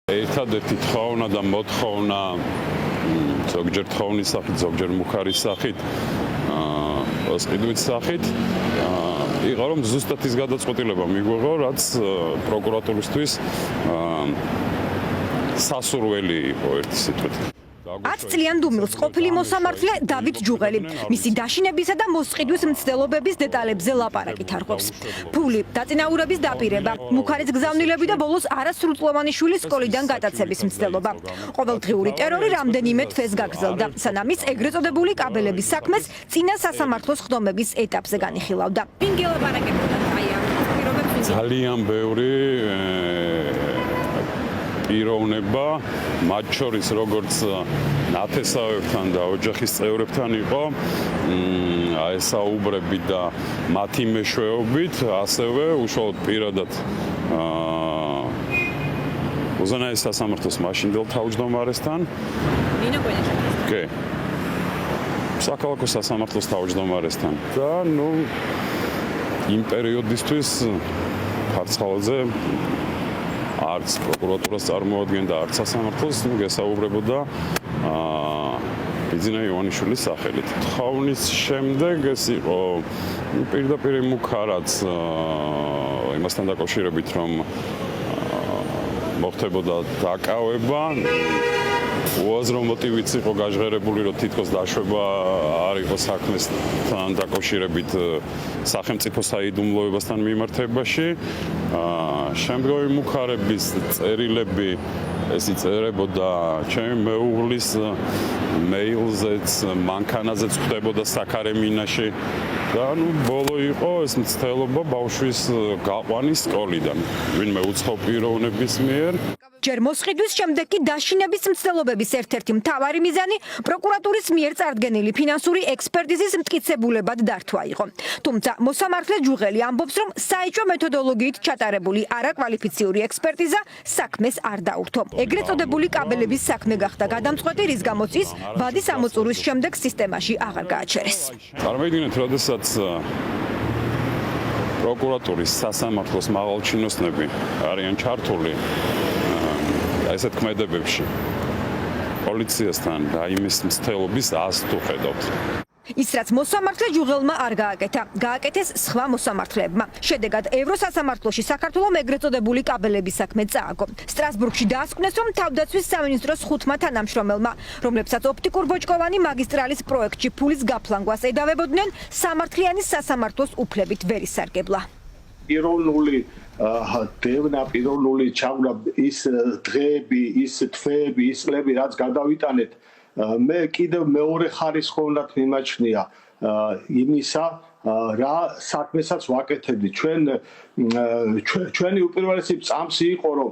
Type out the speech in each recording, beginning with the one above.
ერთადერთი თხოვნა და მოთხოვნა ზოგჯერ თხოვნის სახით, ზოგჯერ მუხარის სახით, სყიდვის სახით იყო რომ ზუსტად ის გადაწყვეტილება მიგვიღო, რაც პროკურატურისთვის სასურველი იყო ერთი სიტყვით. 10 წლიან დუმილს ყოფილი მოსამართლე დავით ჯუღელი მისი დაშინებისა და მოსყიდვის მცდელობების დეტალებზე ლაპარაკით არღვევს. ფული, დაწინაურების დაპირება, მუხარის გზავნილები და ბოლოს არასრულწლოვანი შვილის სკოლიდან გადაცემის მცდელობა. ყოველდღიური ტერორი რამდენიმე თვეს გაგრძელდა, სანამ ის ეგრეთ წოდებული კაბელების საქმეს წინა სასამართლოს ხდომების ეტაპზე განიხილავდა. ვინ გელაპარაკებოდა აი ამ პირობებში? ძალიან ბევრი პიროვნება, მათ შორის როგორც ნათესავებთან და ოჯახის წევრებთან იყო, ესაუბრებით და მათი მეშვეობით, ასევე უშუალოდ პირადად უზენაეს სასამართლოს მაშინდელ თავმჯდომარესთან. ნინო კოეჭა. კი. საქალაქო სასამართლოს თავმჯდომარესთან. და იმ პერიოდისთვის ფარცხალაძე არც პროკურატურას წარმოადგენდა, არც სასამართლოს გესაუბრებოდა ბიძინა ივანიშვილის სახელით. თხოვნის შემდეგ ეს იყო პირდაპირ მუხარაც იმასთან დაკავშირებით, რომ მოხდებოდა დაკავება. უაზრო მოტივიც იყო გაჟღერებული, რომ თითქოს დაშვება არ იყო საქმესთან დაკავშირებით სახელმწიფო საიდუმლოებასთან მიმართებაში. შემდგომი მუხარების წერილები ეს იწერებოდა ჩემი მეუღლის მეილზეც, მანქანაზეც ხდებოდა საქარემინაში და ბოლო იყო ეს მცდელობა ბავშვის გაყვანის სკოლიდან. ვინმე უცხო პიროვნების მიერ. ჯერ მოსყიდვის შემდეგ კი დაშინების მცდელობების ერთ-ერთი მთავარი მიზანი პროკურატურის მიერ წარდგენილი ფინანსური ექსპერტიზის მტკიცებულებად დართვა იყო. თუმცა მოსამართლე ჯუღელი ამბობს, რომ საეჭვო მეთოდოლოგიით ჩატარებული არაკვალიფიციური ექსპერტიზა საქმეს არ დაურთო. ეგრეთ წოდებული კაბელების საქმე გახდა გადამწყვეტი, რის გამოც ის ვადის ამოწურვის შემდეგ სისტემაში აღარ გააჩერეს. წარმოიდგინეთ, როდესაც პროკურატურის სასამართლოს მაღალჩინოსნები არიან ჩართული ესეთ ქმედებებში პოლიციასთან და იმის მცდელობის ას თუ ხედავთ. ის რაც მოსამართლე ჯუღელმა არ გააკეთა, გააკეთეს სხვა მოსამართლეებმა. შედეგად ევროსასამართლოში საქართველოს ეგრეთ წოდებული კაბელების საქმე წააგო. სტრასბურგში დაასკვნეს, რომ თავდაცვის სამინისტროს 5 თანამშრომელმა, რომლებსაც ოპტიკურ-ბოჭკოვანი მაგისტრალის პროექტში ფულის გაფლანგვას ედავებოდნენ, სამართლიანის სასამართლოს უფლებით ვერ ისარგებლა. პიროვნული დევნა, პიროვნული ჩავლა, ის დღეები, ის თვეები, ის წლები, რაც გადავიტანეთ, მე კიდევ მეორე ხარისხოვნად მიმაჩნია იმისა, რა საქმესაც ვაკეთებდი. ჩვენი უპირველესი წამსი იყო, რომ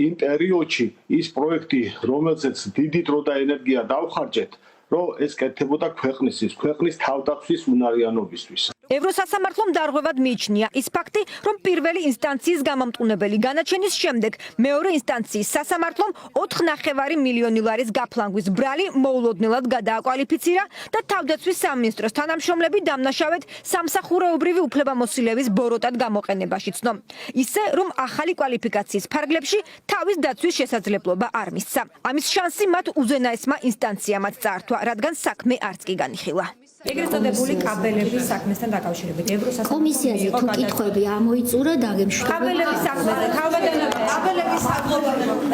იმ პერიოდში ის პროექტი, რომელზეც დიდი დრო და ენერგია დავხარჯეთ, რომ ეს კეთდებოდა ქვეყნის თავდაცვის უნარიანობისთვის. ევროსასამართლომ დარღვევად მიიჩნია ის ფაქტი, რომ პირველი ინსტანციის გამამტყუნებელი განაჩენის შემდეგ მეორე ინსტანციის სასამართლომ 4,5 მილიონი ლარის გაფლანგვის ბრალი მოულოდნელად გადააკვალიფიცირა და თავდაცვის სამინისტროს თანამშრომლები დამნაშავედ სამსახურეობრივი უფლებამოსილების ბოროტად გამოყენებაში ცნო. ისე, რომ ახალი კვალიფიკაციის ფარგლებში თავის დაცვის შესაძლებლობა არ მისცა. ამის შანსი მათ უზენაესმა ინსტანციამაც წაართვა, რადგან საქმე არც კი განიხილა. ეგრეთ წოდებული კაბელების საქმესთან დაკავშირებით კომისიაზე თუ კითხვები ამოიწურა დაგემშვიდობა. კაბელების საქმეზე კაბელების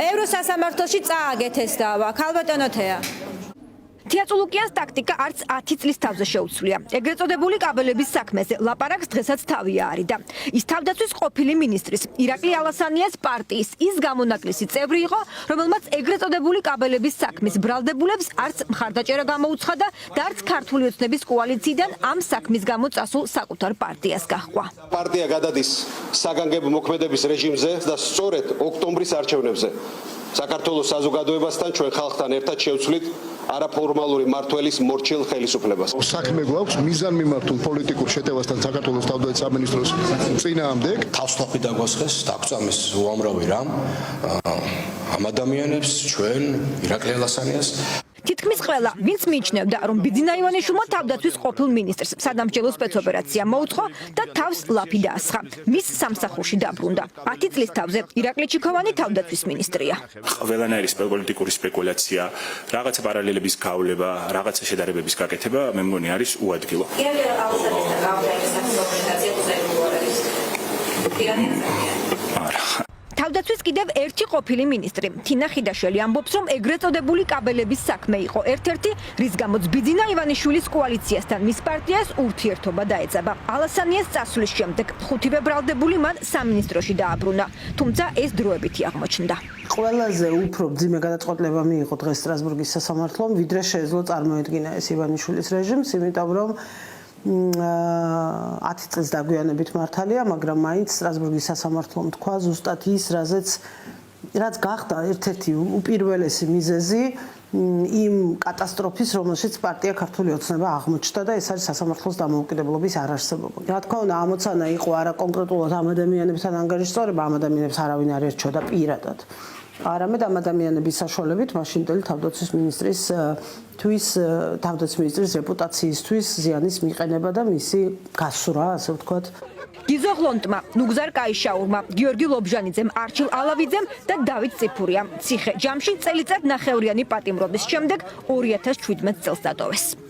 ევროსასამართლოში წააგეთ ეს დავა. ქალბატონო თეა. თეაწულუკიანს ტაქტიკა არც 10 წლის თავზე შეუცვლია. ეგრეთ წოდებული კაბელების საქმეზე ლაპარაკს დღესაც თავი აარიდა. ის თავდაცვის ყოფილი მინისტრის ირაკლი ალასანიას პარტიის ის გამონაკლისი წევრი იყო, რომელმაც ეგრეთ წოდებული კაბელების საქმის ბრალდებულებს არც მხარდაჭერა გამოუცხადა და არც ქართული ოცნების კოალიციიდან ამ საქმის გამო წასულ საკუთარ პარტიას გაჰყვა. პარტია გადადის საგანგებო მოქმედების რეჟიმზე და სწორედ ოქტომბრის არჩევნებზე საქართველოს საზოგადოებასთან ჩვენ ხალხთან ერთად შევცვლით არაფორმალური მმართველის მორჩილ ხელისუფლებას. საქმე გვაქვს მიზანმიმართულ პოლიტიკურ შეტევასთან საქართველოს თავდაცვის სამინისტროს წინააღმდეგ. თავსხლები დაგვასხეს, დაგწამეს უამრავი რამ ამ ადამიანებს, ჩვენ ირაკლი ალასანიას. თითქმის ყველა, ვინც მიიჩნევდა, რომ ბიძინა ივანიშვილმა თავდაცვის ყოფილ მინისტრს სადამსჯელო სპეცოპერაცია მოუწყო და თავს ლაფი დაასხა. მის სამსახურში დაბრუნდა. 10 წლის თავზე ირაკლი ჩიქოვანი თავდაცვის მინისტრია. ყველანაირი პოლიტიკური სპეკულაცია, რაღაცა პარალელების გავლება, რაღაცა შედარებების გაკეთება, მე მგონი არის უადგილო. თავდაცვის კიდევ ერთი ყოფილი მინისტრი თინა ხიდაშვილი ამბობს, რომ ეგრეთ წოდებული კაბელების საქმე იყო ერთ-ერთი, რის გამოც ბიძინა ივანიშვილის კოალიციასთან მის პარტიას ურთიერთობა დაეწაბა. ალასანიას წასვლის შემდეგ 5 ბრალდებული მან სამინისტროში დააბრუნა, თუმცა ეს დროებითი აღმოჩნდა. ყველაზე უფრო მძიმე გადაწყვეტილება მიიღო დღეს სტრასბურგის სასამართლომ, ვიდრე შეეძლო წარმოედგინა ეს ივანიშვილის რეჟიმს, იმიტომ რომ 10 წლის დაგვიანებით მართალია, მაგრამ მაინც სტრასბურგის სასამართლომ თქვა ზუსტად ის, რაც გახდა ერთ-ერთი უპირველესი მიზეზი იმ კატასტროფის, რომელშიც პარტია ქართული ოცნება აღმოჩნდა და ეს არის სასამართლოს დამოუკიდებლობის არარსებობა. რა თქმა უნდა, ამოცანა იყო არა კონკრეტულად ამ ადამიანებთან ანგარიშწორება, ამ ადამიანებს არავინ არ ერჩოდა პირადად. არამედ ამ ადამიანების საშუალებით მაშინდელი თავდაცვის მინისტრის რეპუტაციისთვის ზიანის მიყენება და მისი გასვრა, ასე ვთქვათ. გიზო ღლონტმა, ნუგზარ კაიშაურმა, გიორგი ლობჟანიძემ, არჩილ ალავიძემ და დავით წიფურიამ ციხე ჯამში წელიწად ნახევრიანი პატიმრობის შემდეგ 2017 წელს დატოვეს.